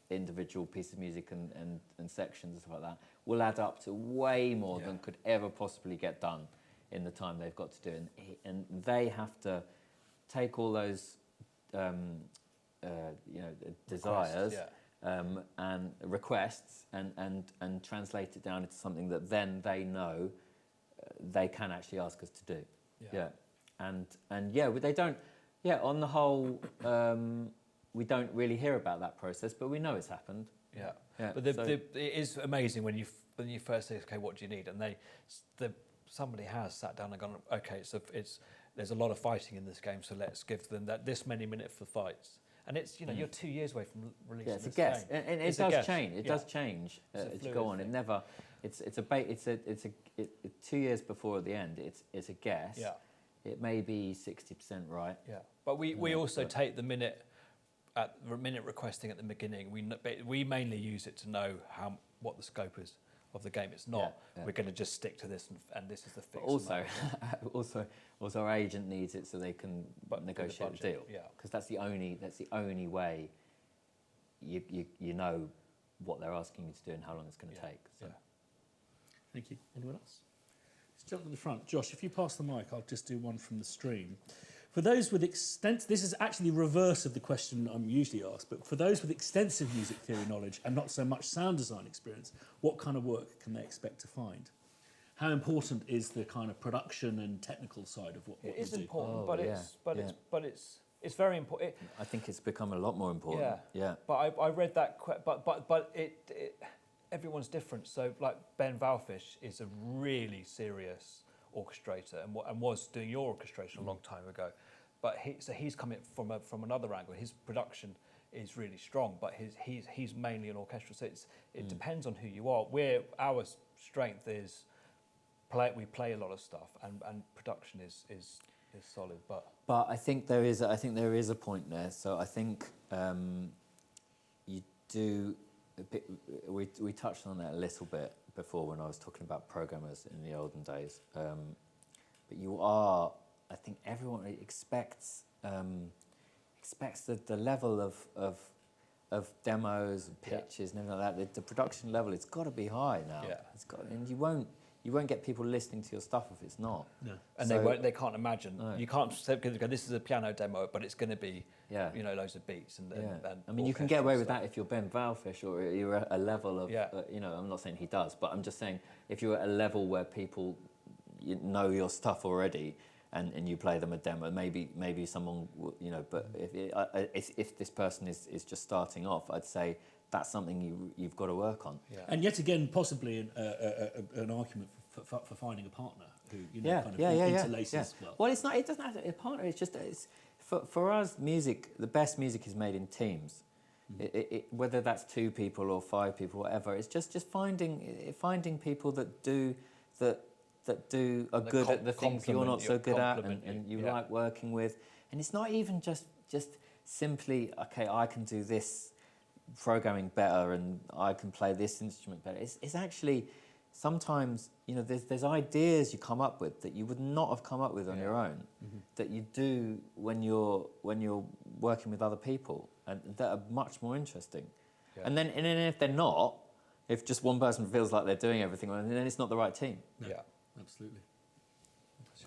individual pieces of music and sections and stuff like that will add up to way more than could ever possibly get done in the time they've got to do it. And they have to take all those desires and requests and translate it down into something that then they know they can actually ask us to do. They don't. Yeah, on the whole, we don't really hear about that process, but we know it's happened. Yeah. But it is amazing when you first say, okay, what do you need? And somebody has sat down and gone, okay, so there's a lot of fighting in this game, so let's give them this many minutes for fights. And it's you're 2 years away from releasing it's a this guess, game. and it does change. It does change as you go on. It never. It's 2 years before the end. It's a guess. Yeah. It may be 60% right. Yeah. But we also take the minute requesting at the beginning. We mainly use it to know what the scope is of the game. It's not we're going to just stick to this and this is the fix. But also our agent needs it so they can negotiate a deal. Yeah. Because that's the only way you know what they're asking you to do and how long it's going to take. So. Yeah. Thank you. Anyone else? Let's jump to the front. Josh, if you pass the mic, I'll just do one from the stream. For those with this is actually the reverse of the question I'm usually asked, but for those with extensive music theory knowledge and not so much sound design experience, what kind of work can they expect to find? How important is the kind of production and technical side of what you do? It is important, but it's very important. I think it's become a lot more important. Yeah. But I read that, but everyone's different. So like Ben Valfish is a really serious orchestrator and was doing your orchestration a long time ago, but he's coming from another angle. His production is really strong, but he's mainly an orchestral. So it depends on who you are. Our strength is we play a lot of stuff, and production is solid. But I think there is a point there. So I think you do. We touched on that a little bit before when I was talking about programmers in the olden days. But I think everyone expects the level of demos and pitches and everything like that. The production level, it's got to be high now. Yeah. And you won't get people listening to your stuff if it's not. No. And they can't imagine. No. You can't say, this is a piano demo, but it's going to be loads of beats and I mean, you can get away with that if you're Ben Valfish or you're at a level of I'm not saying he does, but I'm just saying if you're at a level where people know your stuff already and you play them a demo, maybe someone but if this person is just starting off, I'd say that's something you've got to work on. Yeah. And yet again, possibly an argument for finding a partner who interlaces well. Well, it's not. It doesn't have to be a partner. It's just for us, music. The best music is made in teams. Whether that's 2 people or 5 people, whatever. It's just finding people that are good at the things you're not so good at, and you like working with. And it's not even just simply I can do this programming better and I can play this instrument better. It's actually sometimes, you know, there's ideas you come up with that you would not have come up with on your own, that you do when you're working with other people, and that are much more interesting. Yeah. And then if they're not, if just one person feels like they're doing everything, then it's not the right team. No, Yeah. absolutely.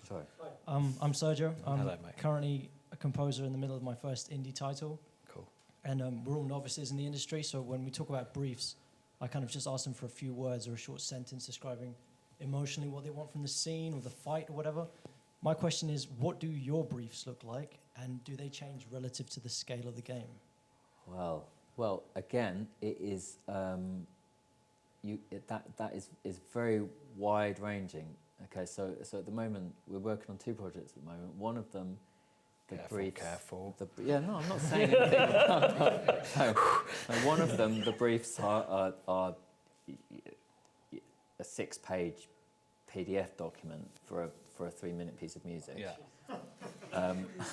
Sorry. I'm Sergio. I'm Hello, mate. currently a composer in the middle of my first indie title. Cool. And we're all novices in the industry, so when we talk about briefs, I kind of just ask them for a few words or a short sentence describing emotionally what they want from the scene or the fight or whatever. My question is, what do your briefs look like, and do they change relative to the scale of the game? Well, again, it is that is very wide-ranging. Okay, so at the moment we're working on 2 projects at the moment. One of them, the briefs. Careful. No, I'm not saying anything. No. One of them, the briefs are a 6-page PDF document for a 3-minute piece of music. Yeah.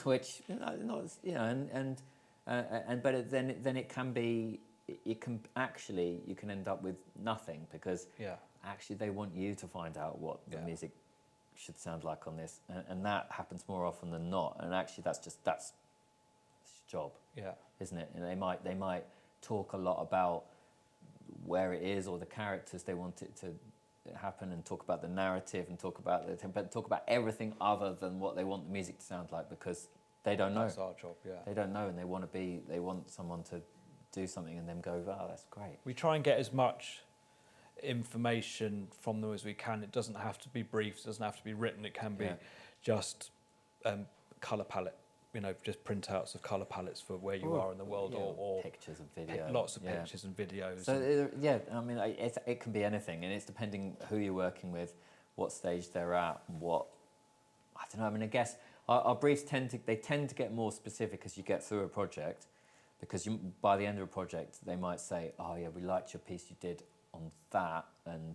Which but then it can be. You can end up with nothing, because actually they want you to find out what the music should sound like on this, and that happens more often than not. And actually that's your job, isn't it? And they might talk a lot about where it is or the characters they want it to happen, and talk about the narrative, and talk about everything other than what they want the music to sound like, because they don't know. That's our job. Yeah. They don't know, and they want someone to do something and then go, oh, that's great. We try and get as much information from them as we can. It doesn't have to be brief, it doesn't have to be written, it can be just colour palette, you know, just printouts of colour palettes for where you are in the world, or pictures and videos. Lots of pictures and videos. So, I mean, it can be anything, and it's depending who you're working with, what stage they're at, I don't know, I mean, I guess our briefs tend to get more specific as you get through a project, because by the end of a project, they might say, oh yeah, we liked your piece you did on that, and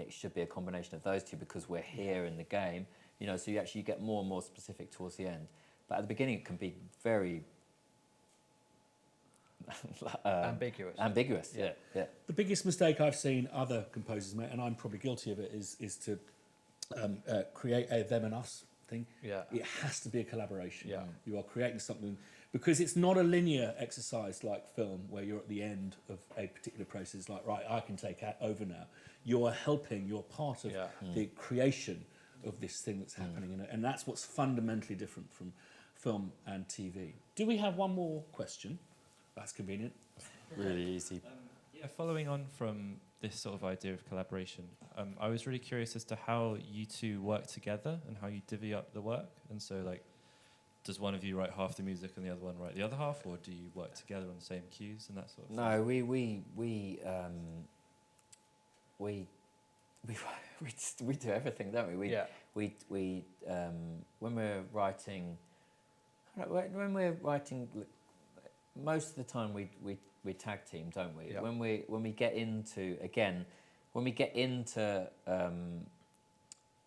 it should be a combination of those two because we're here in the game, you know, so you actually get more and more specific towards the end. But at the beginning, it can be very ambiguous, yeah. The biggest mistake I've seen other composers make, and I'm probably guilty of it, is to create a them and us thing. Yeah. It has to be a collaboration. Yeah. You are creating something, because it's not a linear exercise like film where you're at the end of a particular process, like, right, I can take over now. You're part of the creation of this thing that's happening, and that's what's fundamentally different from film and TV. Do we have one more question? That's convenient. Really easy. Following on from this sort of idea of collaboration, I was really curious as to how you two work together and how you divvy up the work. And so, like, does one of you write half the music and the other one write the other half, or do you work together on the same cues and that sort of thing? No, we do everything, don't we? When we're writing, most of the time we tag team, don't we? Yeah. When we get into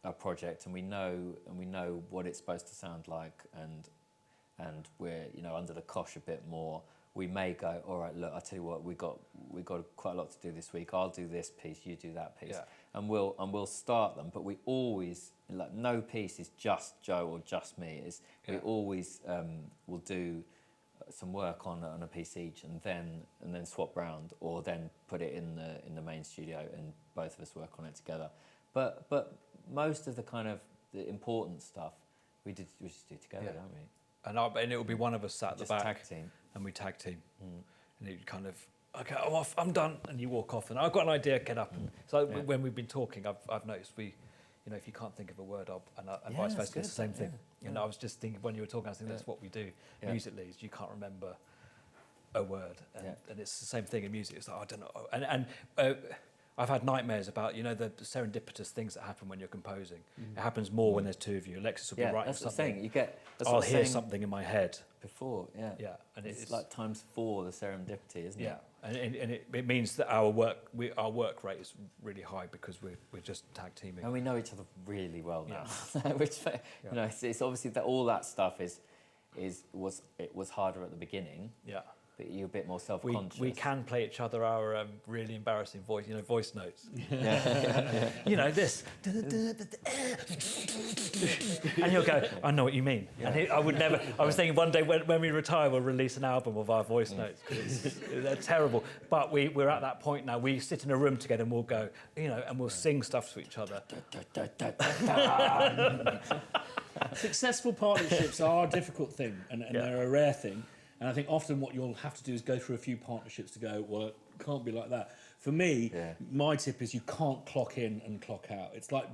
a project and we know what it's supposed to sound like, and we're, you know, under the cosh a bit more, we may go, all right, look, I tell you what, we got quite a lot to do this week. I'll do this piece, you do that piece, and we'll start them. But we always, like, no piece is just Joe or just me. We always will do some work on a piece each, and then swap round, or then put it in the main studio and both of us work on it together. But most of the kind of the important stuff we just do together, don't we? And it will be one of us sat at the back, tag team, and we tag team, and it kind of, okay, I'm off, I'm done, and you walk off, and I've got an idea, get up. And so when we've been talking, I've noticed you know, if you can't think of a word, and vice versa, it's the same thing. And I was just thinking, when you were talking, I was thinking that's what we do musically, is you can't remember a word, and it's the same thing in music. It's like, I don't know, and I've had nightmares about, you know, the serendipitous things that happen when you're composing. It happens more when there's two of you. Alexis will be writing that's something. What I'm saying. I'll hear something in my head before, and it's like times 4 the serendipity, isn't it? And it means that our work rate is really high because we're just tag teaming. And we know each other really well now, which you know, it's obviously that all that stuff was harder at the beginning. Yeah. you're a bit more We, self-conscious. we can play each other our really embarrassing voice notes. Yeah. You know, this. And you'll go, I know what you mean. Yeah. And I would never, I was thinking one day when we retire, we'll release an album of our voice notes, because they're terrible. But we're at that point now. We sit in a room together and we'll go, you know, and we'll sing stuff to each other. Successful partnerships are a difficult thing, and they're a rare thing. And I think often what you'll have to do is go through a few partnerships to go, well, it can't be like that. For me, my tip is you can't clock in and clock out. It's like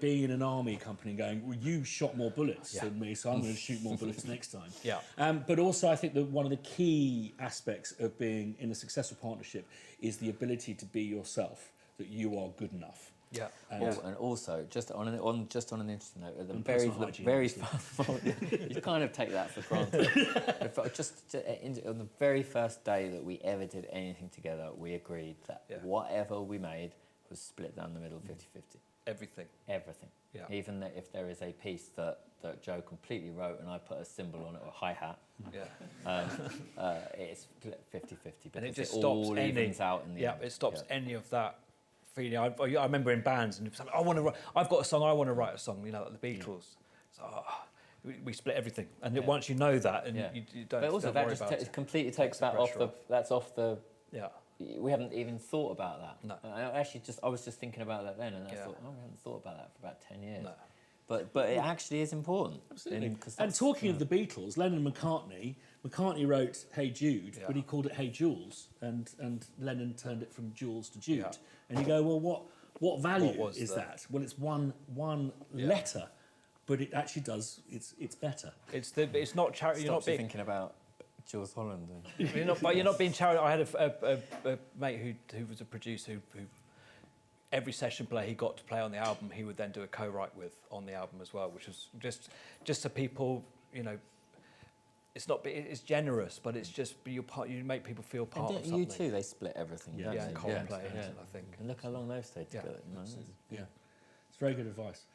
being in an army company and going, well, you shot more bullets than me, so I'm going to shoot more bullets next time. But also I think that one of the key aspects of being in a successful partnership is the ability to be yourself, that you are good enough. Yeah. And also, just on an interesting note, at the And very, personal hygiene, very you kind of take that for granted. On the very first day that we ever did anything together, we agreed that whatever we made was split down the middle, 50-50. Everything. Everything. Yeah. Even if there is a piece that Joe completely wrote and I put a cymbal on it or a hi-hat, it's 50-50. And it just all stops any. evens out in the end. It stops any of that feeling. I remember in bands, and I've got a song, I want to write a song, you know, like the Beatles. So we split everything, and once you know that, and you don't. But also, don't that worry just about it. completely takes that off the. That's off the. Yeah. We haven't even thought about that. No. I was just thinking about that then, and I thought, we haven't thought about that for about 10 years. No. But it actually is important. Absolutely. And talking of the Beatles, Lennon and McCartney wrote Hey Jude, but he called it Hey Jules, and Lennon turned it from Jules to Jude. Yeah. And you go, well, what value is that? Well, it's one letter, but it actually does. It's better. It's not charity. You're not Stops you being thinking about Jules Holland. you're not being charitable. I had a mate who was a producer who every session play he got to play on the album, he would then do a co-write with on the album as well, which was just so people, you know, it's generous, but it's just you make people feel part of something. You too, they split everything. Yeah, don't they? Coldplay, I think. And look how long they've stayed together. Yeah, it's very good advice.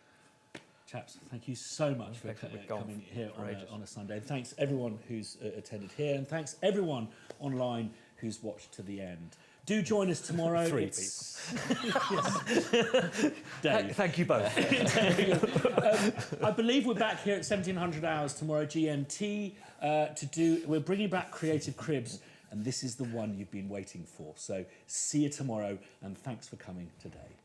Chaps, thank you so much for coming here on a Sunday. And thanks everyone who's attended here, and thanks everyone online who's watched to the end. Do join us tomorrow. 3 Dave. Thank you both. I believe we're back here at 1700 hours tomorrow GMT we're bringing back Creative Cribs, and this is the one you've been waiting for. So see you tomorrow, and thanks for coming today.